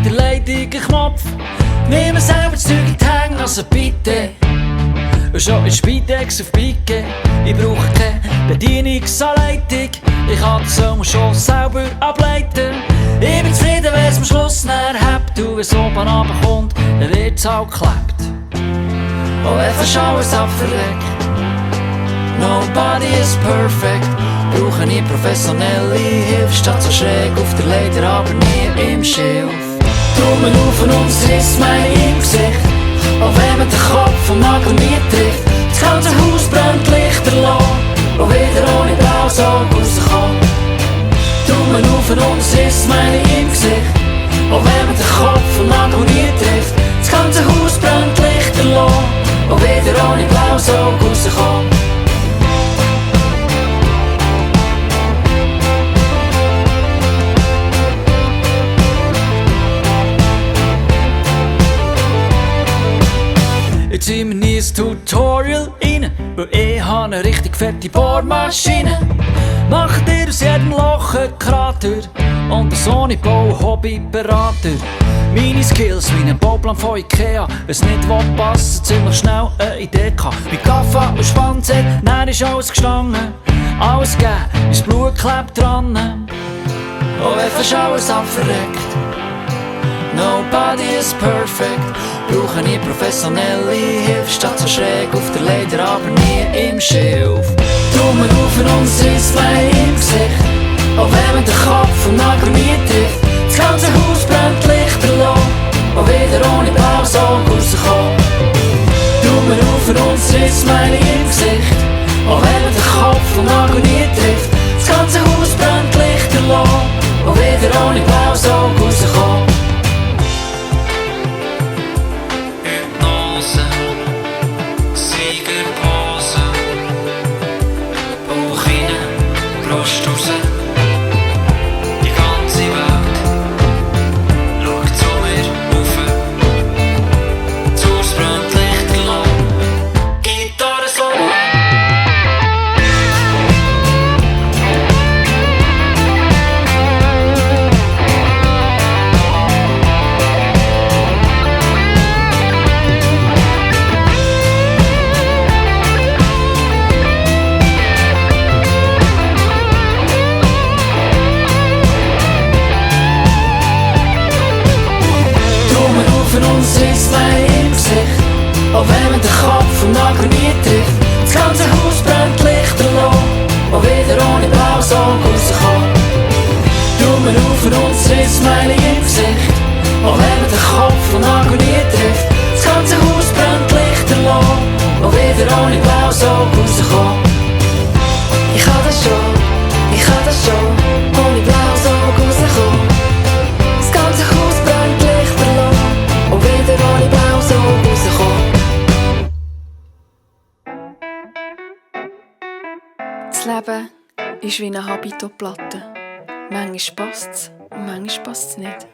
in der Leitung einen Knopf. Nimm mir selber das Zeug in die Hänge, also bitte. Und schon ist SPITEX auf Pike. Ich brauche keine Bedienungsanleitung. Ich kann das schon selber ableiten. Ich bin zufrieden, wenn es am Schluss näher hebt. Und wenn es oben runterkommt, dann wird es auch geklebt. Oh, wenn fast alles abverreckt. Nobody is perfect. Brauche nie professionelle Hilfe. Statt so schräg auf der Leiter, aber nie im Schilf. Daumen auf und uns ist mein im Gesicht. Auch wenn man den Kopf vom Nagel nie trifft. Das ganze Haus brennt lichterloh. Und wieder ohne blaues Auge rauskommt. Daumen auf und uns ist mein im Gesicht. Auch wenn man den Kopf vom Nagel nie trifft. Das ganze Haus brennt lichterloh. Und wieder ohne blaues Auge rauskommt. Jetzt zieh mir nie ein Tutorial rein, weil ich habe eine richtig fette Bohrmaschine. Mach dir aus jedem Loch einen Krater und ein Sony-Bau-Hobby-Berater. Meine Skills wie ein Bauplan von Ikea, wenn's nicht passen, ziemlich schnell eine Idee gehabt. Wie Kaffa und Spanset, dann ist alles gestanden. Alles gegeben, mein Blut klebt dran. Oh, wenn fast alles abverreckt. Nobody is perfect. Brauche nie professionelle Hilfe. Statt so schräg auf der Leiter, aber nie im Schilf. Daumen auf und uns ist mein im Gesicht. Auch wenn man den Kopf vom Nagel nie trifft. Das ganze Haus brennt lichterloh. Und wieder ohne blaues Auge rauskommt. Daumen auf und uns ist mein im Gesicht. Auch wenn man den Kopf vom Nagel nie trifft. Das ganze Haus brennt lichterloh. Und wieder ohne blaues Auge rauskommt. Auch wenn man den Kopf vom Nagel nie trifft. Das ganze Haus brennt lichterloh. Und wieder ohne blaues Auge rauskommt. Daumen auf und uns ist Smiley im Gesicht. Auch wenn man den Kopf vom Nagel nie trifft. Das ganze Haus brennt lichterloh. Und wieder ohne blaues Auge rauskommt. Ich kann das schon, ich kann das schon. Ohne blaues Auge rauskommt. Das ganze Haus brennt lichterloh. Und wieder ohne blaues Auge rauskommt. Das Leben ist wie eine Habitoplatte. Manchmal passt es und manchmal passt es nicht.